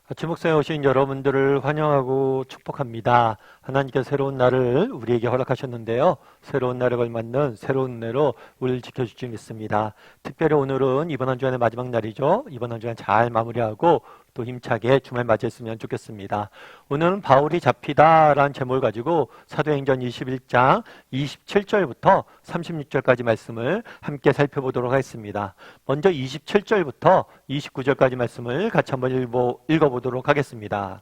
아침 목상에 오신 여러분들을 환영하고 축복합니다. 하나님께서 새로운 날을 우리에게 허락하셨는데요. 새로운 날에 걸맞는 새로운 은혜로 우리를 지켜주시 믿습니다. 특별히 오늘은 이번 한 주간의 마지막 날이죠. 이번 한 주간 잘 마무리하고 또 힘차게 주말 맞이했으면 좋겠습니다. 오늘은 바울이 잡히다라는 제목을 가지고 사도행전 21장 27절부터 36절까지 말씀을 함께 살펴보도록 하겠습니다. 먼저 27절부터 29절까지 말씀을 같이 한번 읽어보도록 하겠습니다.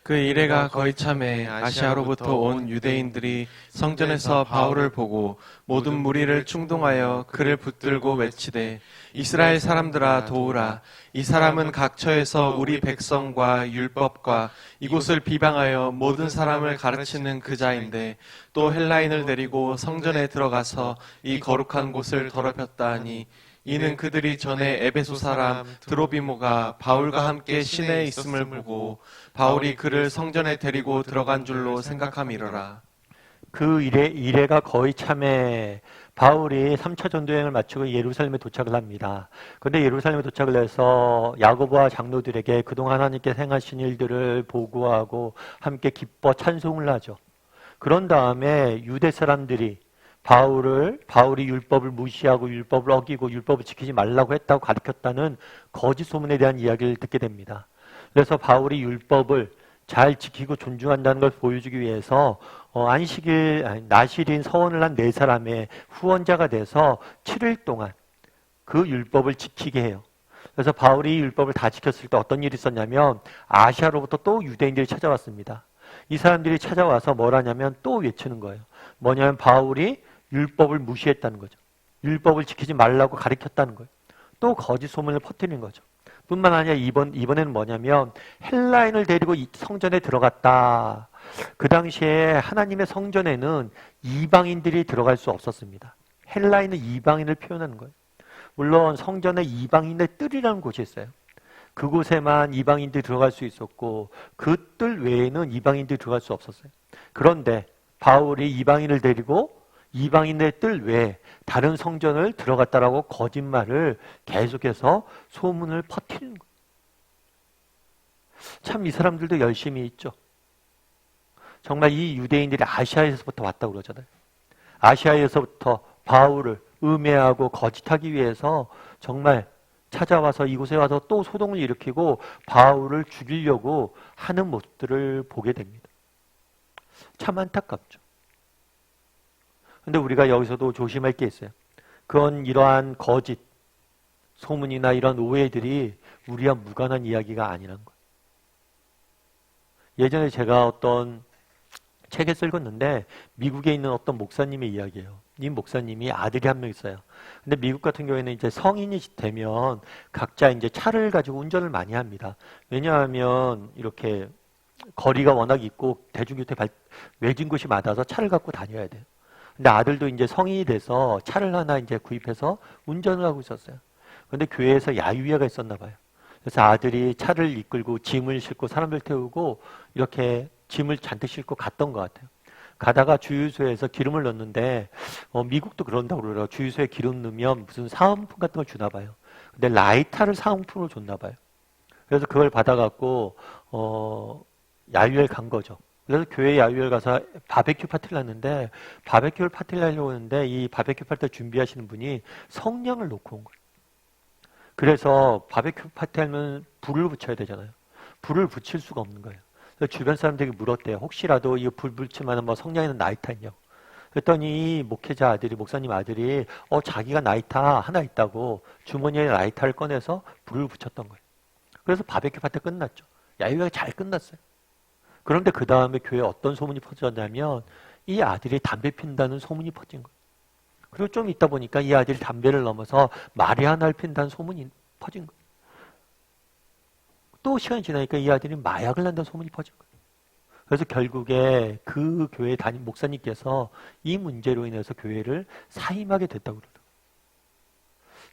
그 이래가 거의 참에 아시아로부터 온 유대인들이 성전에서 바울을 보고 모든 무리를 충동하여 그를 붙들고 외치되 이스라엘 사람들아 도우라. 이 사람은 각처에서 우리 백성과 율법과 이곳을 비방하여 모든 사람을 가르치는 그 자인데 또 헬라인을 데리고 성전에 들어가서 이 거룩한 곳을 더럽혔다 하니 이는 그들이 전에 에베소 사람 드로비모가 바울과 함께 시내에 있음을 보고 바울이 그를 성전에 데리고 들어간 줄로 생각함이러라. 그 이래가 거의 참에 바울이 3차 전도여행을 마치고 예루살렘에 도착을 합니다. 그런데 예루살렘에 도착을 해서 야고보와 장로들에게 그동안 하나님께 행하신 일들을 보고하고 함께 기뻐 찬송을 하죠. 그런 다음에 유대 사람들이 바울이 율법을 무시하고 율법을 어기고 율법을 지키지 말라고 했다고 가르쳤다는 거짓 소문에 대한 이야기를 듣게 됩니다. 그래서 바울이 율법을 잘 지키고 존중한다는 걸 보여주기 위해서 나실인 서원을 한 4사람의 후원자가 돼서 7일 동안 그 율법을 지키게 해요. 그래서 바울이 율법을 다 지켰을 때 어떤 일이 있었냐면 아시아로부터 또 유대인들이 찾아왔습니다. 이 사람들이 찾아와서 뭘 하냐면 또 외치는 거예요. 뭐냐면 바울이 율법을 무시했다는 거죠. 율법을 지키지 말라고 가르쳤다는 거예요. 또 거짓 소문을 퍼뜨리는 거죠. 뿐만 아니라 이번에는 뭐냐면 헬라인을 데리고 성전에 들어갔다. 그 당시에 하나님의 성전에는 이방인들이 들어갈 수 없었습니다. 헬라인은 이방인을 표현하는 거예요. 물론 성전에 이방인의 뜰이라는 곳이 있어요. 그곳에만 이방인들이 들어갈 수 있었고 그 뜰 외에는 이방인들이 들어갈 수 없었어요. 그런데 바울이 이방인을 데리고 이방인의 뜰 외에 다른 성전을 들어갔다라고 거짓말을 계속해서 소문을 퍼뜨리는 거예요. 참 이 사람들도 열심히 있죠. 정말 이 유대인들이 아시아에서부터 왔다고 그러잖아요. 아시아에서부터 바울을 음해하고 거짓하기 위해서 정말 찾아와서 이곳에 와서 또 소동을 일으키고 바울을 죽이려고 하는 모습들을 보게 됩니다. 참 안타깝죠. 근데 우리가 여기서도 조심할 게 있어요. 그건 이러한 거짓, 소문이나 이런 오해들이 우리와 무관한 이야기가 아니라는 거예요. 예전에 제가 어떤 책에 읽었는데 미국에 있는 어떤 목사님의 이야기예요. 이 목사님이 아들이 한 명 있어요. 근데 미국 같은 경우에는 이제 성인이 되면 각자 이제 차를 가지고 운전을 많이 합니다. 왜냐하면 이렇게 거리가 워낙 있고 대중교통 외진 곳이 많아서 차를 갖고 다녀야 돼요. 근데 아들도 이제 성인이 돼서 차를 하나 이제 구입해서 운전을 하고 있었어요. 그런데 교회에서 야유회가 있었나 봐요. 그래서 아들이 차를 이끌고 짐을 싣고 사람들 태우고 이렇게 짐을 잔뜩 싣고 갔던 것 같아요. 가다가 주유소에서 기름을 넣는데 미국도 그런다고 그러더라고요. 주유소에 기름 넣으면 무슨 사은품 같은 걸 주나 봐요. 근데 라이터를 사은품으로 줬나 봐요. 그래서 그걸 받아갖고 야유회를 간 거죠. 그래서 교회 야유회를 가서 바베큐 파티를 했는데 바베큐를 파티를 하려고 했는데 이 바베큐 파티를 준비하시는 분이 성냥을 놓고 온 거예요. 그래서 바베큐 파티하면 불을 붙여야 되잖아요. 불을 붙일 수가 없는 거예요. 그래서 주변 사람들이 물었대요. 혹시라도 이 불 붙이면 뭐 성냥에는 라이터 있냐고. 그랬더니 목회자 아들이, 목사님 아들이 자기가 라이터 하나 있다고 주머니에 라이터를 꺼내서 불을 붙였던 거예요. 그래서 바베큐 파티 끝났죠. 야유회가 잘 끝났어요. 그런데 그 다음에 교회에 어떤 소문이 퍼졌냐면 이 아들이 담배 핀다는 소문이 퍼진 거예요. 그리고 좀 있다 보니까 이 아들이 담배를 넘어서 마리아나를 핀다는 소문이 퍼진 거예요. 또 시간이 지나니까 이 아들이 마약을 한다는 소문이 퍼진 거예요. 그래서 결국에 그 교회 담임 목사님께서 이 문제로 인해서 교회를 사임하게 됐다고 그러더라고요.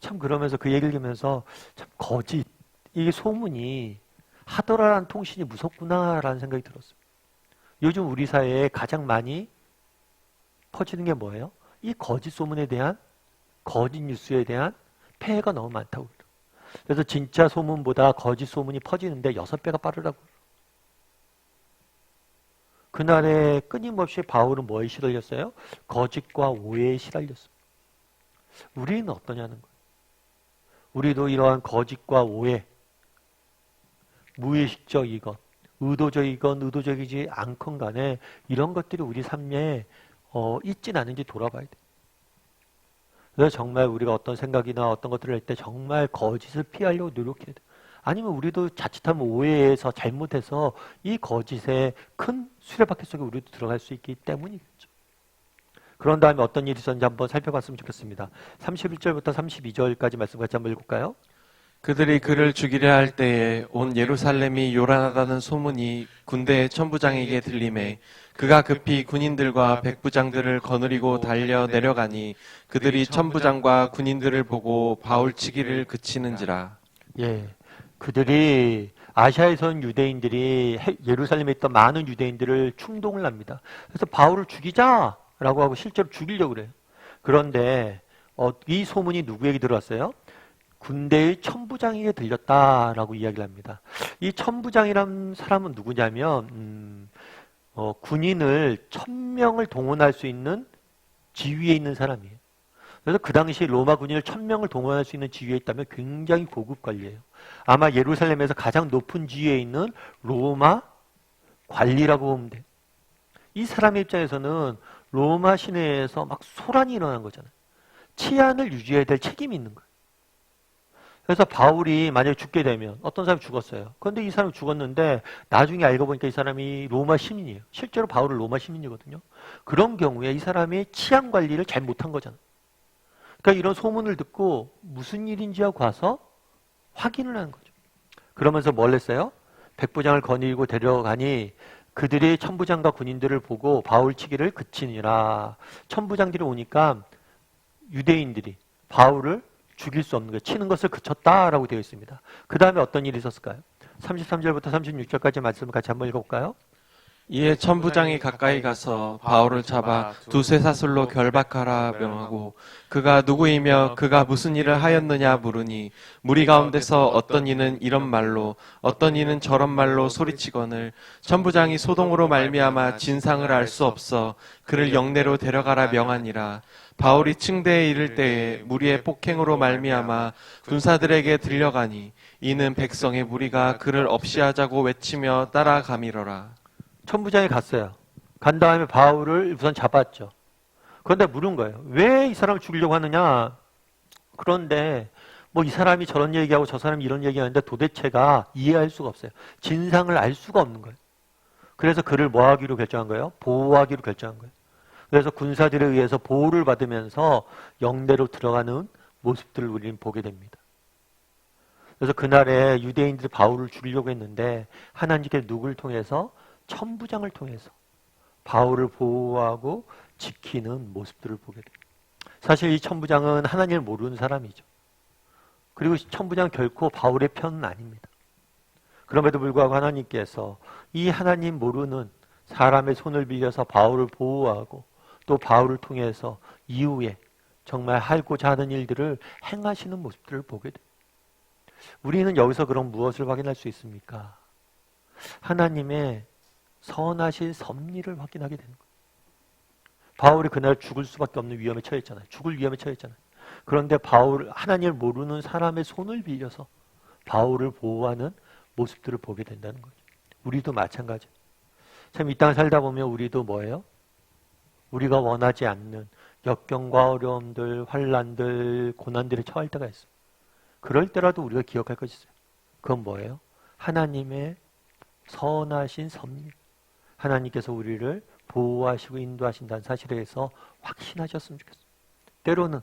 참 그러면서 그 얘기를 들으면서 참 거짓, 이게 소문이 하더라라는 통신이 무섭구나라는 생각이 들었어요. 요즘 우리 사회에 가장 많이 퍼지는 게 뭐예요? 이 거짓 소문에 대한, 거짓 뉴스에 대한 폐해가 너무 많다고 그래요. 그래서 진짜 소문보다 거짓 소문이 퍼지는데 6배가 빠르다고. 그날에 끊임없이 바울은 뭐에 시달렸어요? 거짓과 오해에 시달렸어요. 우리는 어떠냐는 거예요. 우리도 이러한 거짓과 오해, 무의식적이건 의도적이건 의도적이지 않건 간에 이런 것들이 우리 삶에 있진 않은지 돌아봐야 돼요. 그래서 정말 우리가 어떤 생각이나 어떤 것들을 할 때 정말 거짓을 피하려고 노력해야 돼요. 아니면 우리도 자칫하면 오해해서 잘못해서 이 거짓에 큰 수레바퀴 속에 우리도 들어갈 수 있기 때문이겠죠. 그런 다음에 어떤 일이 있었는지 한번 살펴봤으면 좋겠습니다. 31절부터 32절까지 말씀 같이 한번 읽을까요? 그들이 그를 죽이려 할 때에 온 예루살렘이 요란하다는 소문이 군대의 천부장에게 들림에 그가 급히 군인들과 백부장들을 거느리고 달려 내려가니 그들이 천부장과 군인들을 보고 바울 치기를 그치는지라. 예, 그들이 아시아에서 온 유대인들이 예루살렘에 있던 많은 유대인들을 충동을 합니다. 그래서 바울을 죽이자라고 하고 실제로 죽이려고 그래요. 그런데 이 소문이 누구에게 들어왔어요? 군대의 천부장에게 들렸다라고 이야기를 합니다. 이 천부장이라는 사람은 누구냐면 군인을 1000명을 동원할 수 있는 지위에 있는 사람이에요. 그래서 그 당시 로마 군인을 1000명을 동원할 수 있는 지위에 있다면 굉장히 고급 관리예요. 아마 예루살렘에서 가장 높은 지위에 있는 로마 관리라고 보면 돼요. 이 사람의 입장에서는 로마 시내에서 막 소란이 일어난 거잖아요. 치안을 유지해야 될 책임이 있는 거예요. 그래서 바울이 만약에 죽게 되면 어떤 사람이 죽었어요. 그런데 이 사람이 죽었는데 나중에 알고 보니까 이 사람이 로마 시민이에요. 실제로 바울은 로마 시민이거든요. 그런 경우에 이 사람이 치안 관리를 잘 못한 거잖아요. 그러니까 이런 소문을 듣고 무슨 일인지 하고 가서 확인을 하는 거죠. 그러면서 뭘 했어요? 백부장을 거느리고 데려가니 그들이 천부장과 군인들을 보고 바울 치기를 그치니라. 천부장들이 오니까 유대인들이 바울을 죽일 수 없는 거예요. 치는 것을 그쳤다라고 되어 있습니다. 그 다음에 어떤 일이 있었을까요? 33절부터 36절까지 말씀을 같이 한번 읽어볼까요? 이에 천부장이 가까이 가서 바울을 잡아 두세 사슬로 결박하라 명하고 그가 누구이며 그가 무슨 일을 하였느냐 물으니 무리 가운데서 어떤 이는 이런 말로 어떤 이는 저런 말로 소리치거늘 천부장이 소동으로 말미암아 진상을 알 수 없어 그를 영내로 데려가라 명하니라. 바울이 층대에 이를 때에 무리의 폭행으로 말미암아 군사들에게 들려가니 이는 백성의 무리가 그를 없이하자고 외치며 따라가미러라. 천부장이 갔어요. 간 다음에 바울을 우선 잡았죠. 그런데 물은 거예요. 왜 이 사람을 죽이려고 하느냐? 그런데 뭐 이 사람이 저런 얘기하고 저 사람이 이런 얘기하는데 도대체가 이해할 수가 없어요. 진상을 알 수가 없는 거예요. 그래서 그를 뭐 하기로 결정한 거예요? 보호하기로 결정한 거예요. 그래서 군사들에 의해서 보호를 받으면서 영내로 들어가는 모습들을 우리는 보게 됩니다. 그래서 그날에 유대인들이 바울을 죽이려고 했는데 하나님께 누구를 통해서? 천부장을 통해서 바울을 보호하고 지키는 모습들을 보게 됩니다. 사실 이 천부장은 하나님을 모르는 사람이죠. 그리고 천부장은 결코 바울의 편은 아닙니다. 그럼에도 불구하고 하나님께서 이 하나님 모르는 사람의 손을 빌려서 바울을 보호하고 또 바울을 통해서 이후에 정말 하고자 하는 일들을 행하시는 모습들을 보게 됩니다. 우리는 여기서 그럼 무엇을 확인할 수 있습니까? 하나님의 선하신 섭리를 확인하게 되는 거예요. 바울이 그날 죽을 수밖에 없는 위험에 처했잖아요. 죽을 위험에 처했잖아요. 그런데 하나님을 모르는 사람의 손을 빌려서 바울을 보호하는 모습들을 보게 된다는 거죠. 우리도 마찬가지예요. 참 이 땅을 살다 보면 우리도 뭐예요? 우리가 원하지 않는 역경과 어려움들, 환난들, 고난들에 처할 때가 있어요. 그럴 때라도 우리가 기억할 것이 있어요. 그건 뭐예요? 하나님의 선하신 섭리. 하나님께서 우리를 보호하시고 인도하신다는 사실에 대해서 확신하셨으면 좋겠어요. 때로는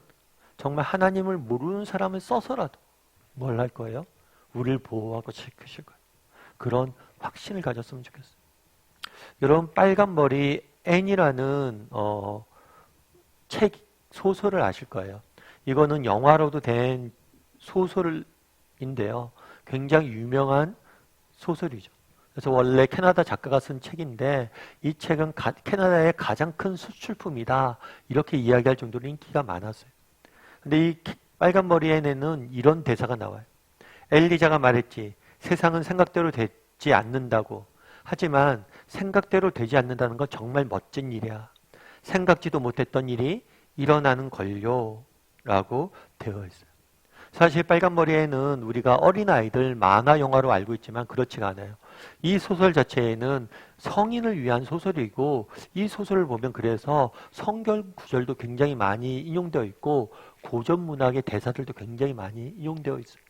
정말 하나님을 모르는 사람을 써서라도 뭘 할 거예요? 우리를 보호하고 지키실 거예요. 그런 확신을 가졌으면 좋겠어요. 여러분 빨간머리 앤이라는 소설을 아실 거예요. 이거는 영화로도 된 소설인데요. 굉장히 유명한 소설이죠. 그래서 원래 캐나다 작가가 쓴 책인데 이 책은 캐나다의 가장 큰 수출품이다. 이렇게 이야기할 정도로 인기가 많았어요. 근데 이 빨간 머리 앤에는 이런 대사가 나와요. 엘리자가 말했지. 세상은 생각대로 되지 않는다고. 하지만 생각대로 되지 않는다는 건 정말 멋진 일이야. 생각지도 못했던 일이 일어나는 걸요. 라고 되어 있어요. 사실 빨간머리에는 우리가 어린아이들 만화 영화로 알고 있지만 그렇지가 않아요. 이 소설 자체에는 성인을 위한 소설이고 이 소설을 보면 그래서 성경 구절도 굉장히 많이 인용되어 있고 고전 문학의 대사들도 굉장히 많이 인용되어 있어요.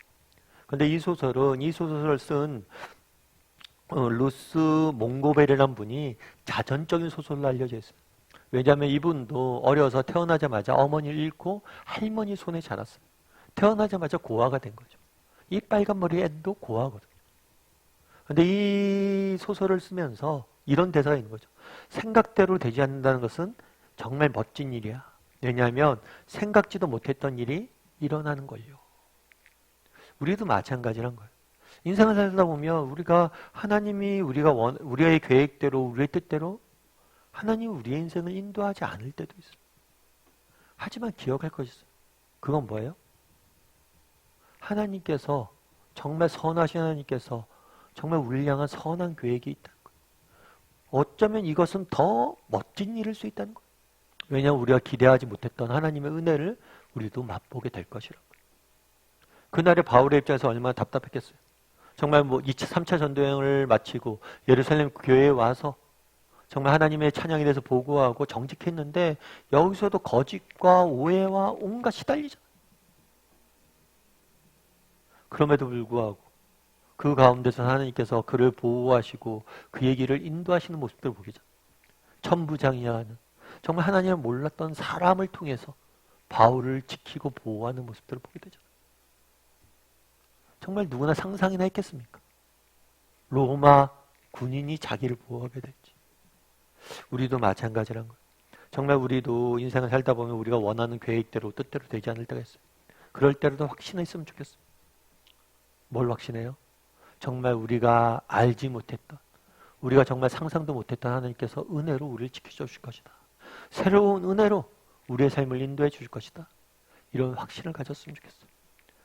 그런데 이 소설을 쓴 루스 몽고벨이라는 분이 자전적인 소설로 알려져 있어요. 왜냐하면 이분도 어려서 태어나자마자 어머니를 잃고 할머니 손에 자랐어요. 태어나자마자 고아가 된 거죠. 이 빨간 머리 앤도 고아거든요. 그런데 이 소설을 쓰면서 이런 대사가 있는 거죠. 생각대로 되지 않는다는 것은 정말 멋진 일이야. 왜냐하면 생각지도 못했던 일이 일어나는 걸요. 우리도 마찬가지란 거예요. 인생을 살다 보면 우리가 하나님이 우리의 계획대로 우리의 뜻대로 하나님이 우리의 인생을 인도하지 않을 때도 있어요. 하지만 기억할 것이 있어요. 그건 뭐예요? 하나님께서 정말 선하신 하나님께서 정말 우리를 향한 선한 계획이 있다는 거예요. 어쩌면 이것은 더 멋진 일일 수 있다는 거예요. 왜냐하면 우리가 기대하지 못했던 하나님의 은혜를 우리도 맛보게 될 것이라고. 그날의 바울의 입장에서 얼마나 답답했겠어요. 정말 2차, 3차 전도여행을 마치고 예루살렘 교회에 와서 정말 하나님의 찬양에 대해서 보고하고 정직했는데 여기서도 거짓과 오해와 온갖 시달리잖아요. 그럼에도 불구하고 그 가운데서 하나님께서 그를 보호하시고 그의 길을 인도하시는 모습들을 보게 되잖아요. 천부장이하는 정말 하나님을 몰랐던 사람을 통해서 바울을 지키고 보호하는 모습들을 보게 되잖아요. 정말 누구나 상상이나 했겠습니까? 로마 군인이 자기를 보호하게 될지. 우리도 마찬가지란 거예요. 정말 우리도 인생을 살다 보면 우리가 원하는 계획대로 뜻대로 되지 않을 때가 있어요. 그럴 때라도 확신했으면 좋겠어요. 뭘 확신해요? 정말 우리가 알지 못했던, 우리가 정말 상상도 못했던 하나님께서 은혜로 우리를 지켜줘 주실 것이다. 새로운 은혜로 우리의 삶을 인도해 주실 것이다. 이런 확신을 가졌으면 좋겠어요.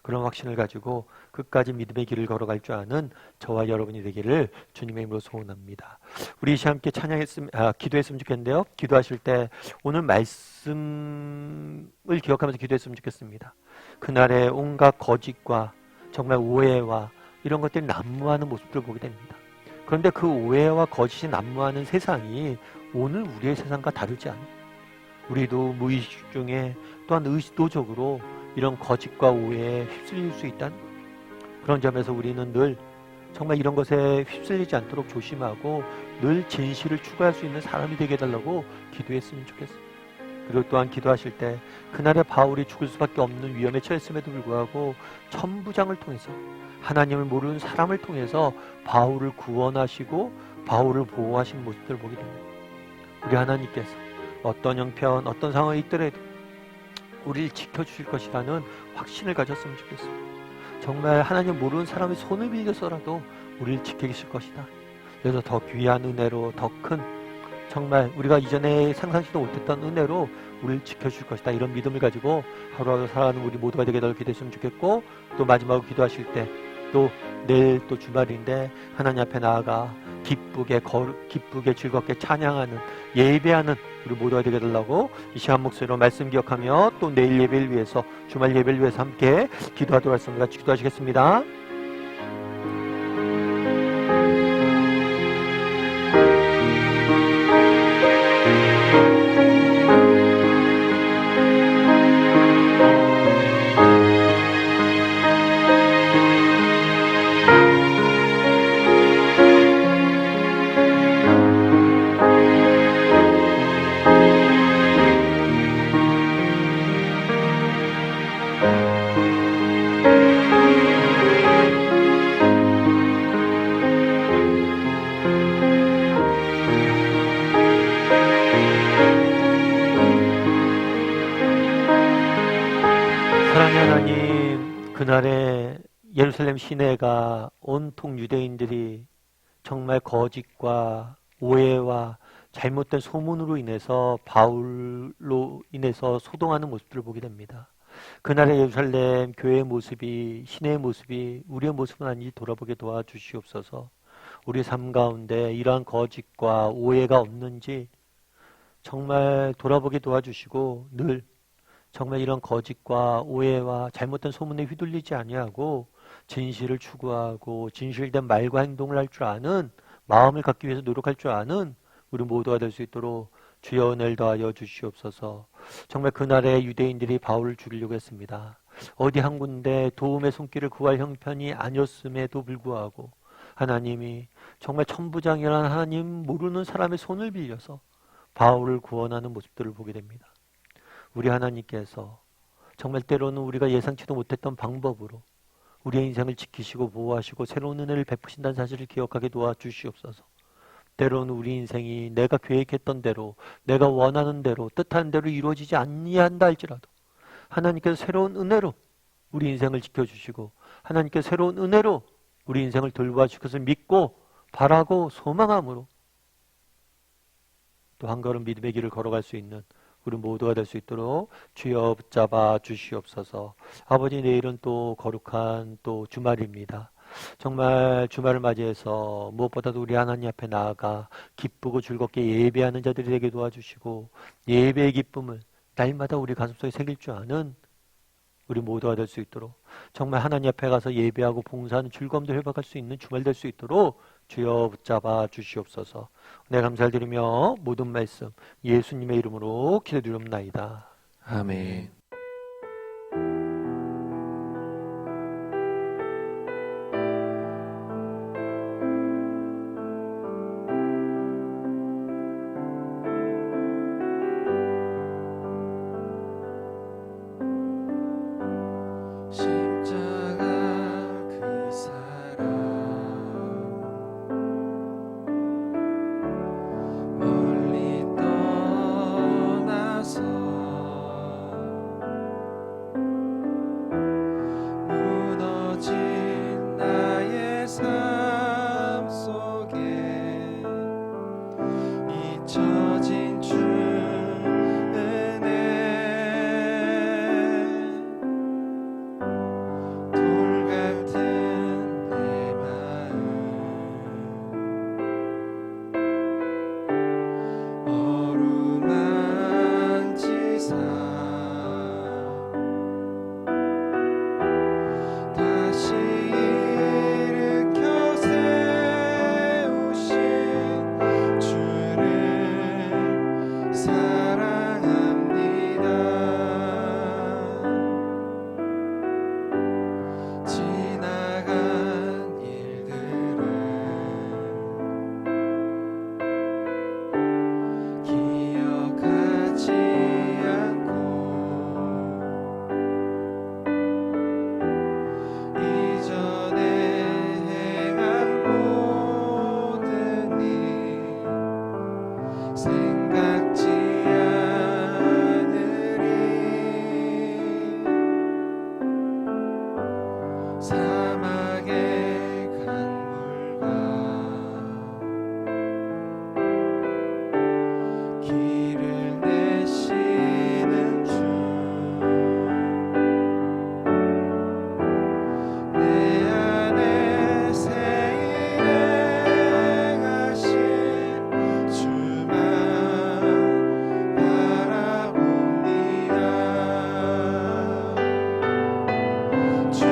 그런 확신을 가지고 끝까지 믿음의 길을 걸어갈 줄 아는 저와 여러분이 되기를 주님의 이름으로 소원합니다. 우리 함께 기도했으면 좋겠는데요. 기도하실 때 오늘 말씀을 기억하면서 기도했으면 좋겠습니다. 그날의 온갖 거짓과 정말 오해와 이런 것들이 난무하는 모습들을 보게 됩니다. 그런데 그 오해와 거짓이 난무하는 세상이 오늘 우리의 세상과 다르지 않아요. 우리도 무의식 중에 또한 의도적으로 이런 거짓과 오해에 휩쓸릴 수 있다는 거예요. 그런 점에서 우리는 늘 정말 이런 것에 휩쓸리지 않도록 조심하고 늘 진실을 추구할 수 있는 사람이 되게 해달라고 기도했으면 좋겠어요. 그리고 또한 기도하실 때 그날의 바울이 죽을 수밖에 없는 위험에 처했음에도 불구하고 천부장을 통해서 하나님을 모르는 사람을 통해서 바울을 구원하시고 바울을 보호하신 모습들을 보게 됩니다. 우리 하나님께서 어떤 형편, 어떤 상황이 있더라도 우리를 지켜주실 것이라는 확신을 가졌으면 좋겠어요. 정말 하나님 모르는 사람의 손을 빌려서라도 우리를 지켜주실 것이다. 그래서 더 귀한 은혜로 더 큰 정말 우리가 이전에 상상치도 못했던 은혜로 우리를 지켜줄 것이다. 이런 믿음을 가지고 하루하루 살아가는 우리 모두가 되게 더 기도했으면 좋겠고 또 마지막으로 기도하실 때 또 내일 또 주말인데 하나님 앞에 나아가 기쁘게 즐겁게 찬양하는 예배하는 우리 모두가 되게 되려고 이 시간 목소리로 말씀 기억하며 또 내일 예배를 위해서 주말 예배를 위해서 함께 기도하도록 하겠습니다. 같이 기도하시겠습니다. 사랑의 하나님, 그날의 예루살렘 시내가 온통 유대인들이 정말 거짓과 오해와 잘못된 소문으로 인해서 바울로 인해서 소동하는 모습들을 보게 됩니다. 그날의 예루살렘 교회의 모습이, 신의 모습이 우리의 모습은 아닌지 돌아보게 도와주시옵소서. 우리 삶 가운데 이러한 거짓과 오해가 없는지 정말 돌아보게 도와주시고, 늘 정말 이런 거짓과 오해와 잘못된 소문에 휘둘리지 아니하고 진실을 추구하고 진실된 말과 행동을 할 줄 아는 마음을 갖기 위해서 노력할 줄 아는 우리 모두가 될 수 있도록 주여 은혜를 더하여 주시옵소서. 정말 그날에 유대인들이 바울을 죽이려고 했습니다. 어디 한 군데 도움의 손길을 구할 형편이 아니었음에도 불구하고 하나님이 정말 천부장이라는 하나님 모르는 사람의 손을 빌려서 바울을 구원하는 모습들을 보게 됩니다. 우리 하나님께서 정말 때로는 우리가 예상치도 못했던 방법으로 우리의 인생을 지키시고 보호하시고 새로운 은혜를 베푸신다는 사실을 기억하게 도와주시옵소서. 때로는 우리 인생이 내가 계획했던 대로, 내가 원하는 대로, 뜻하는 대로 이루어지지 아니한다 할지라도 하나님께서 새로운 은혜로 우리 인생을 지켜주시고 하나님께서 새로운 은혜로 우리 인생을 돌봐주실 것을 믿고 바라고 소망함으로 또 한 걸음 믿음의 길을 걸어갈 수 있는 우리 모두가 될 수 있도록 주여 붙잡아 주시옵소서. 아버지, 내일은 또 거룩한 또 주말입니다. 정말 주말을 맞이해서 무엇보다도 우리 하나님 앞에 나아가 기쁘고 즐겁게 예배하는 자들이 되게 도와주시고 예배의 기쁨을 날마다 우리 가슴속에 새길 줄 아는 우리 모두가 될 수 있도록 정말 하나님 앞에 가서 예배하고 봉사하는 즐거움도 회복할 수 있는 주말 될 수 있도록 주여 붙잡아 주시옵소서. 네, 감사를 드리며 모든 말씀 예수님의 이름으로 기도드리옵나이다. 아멘. 십자가 그 사랑 멀리 떠나서 무너진 나의 삶 속에 잊혀진 주 은혜 돌같은 내 마음 어루만지사 다시 일으켜 세우신 주를 사랑합니다. 지나간 일들을 기억하지 않고 이전에 행한 모든 일 생각지 않으리. 사막의 강물과 길을 내시는 주 내 안에 새 일을 행하신 주만 바라봅니다. 주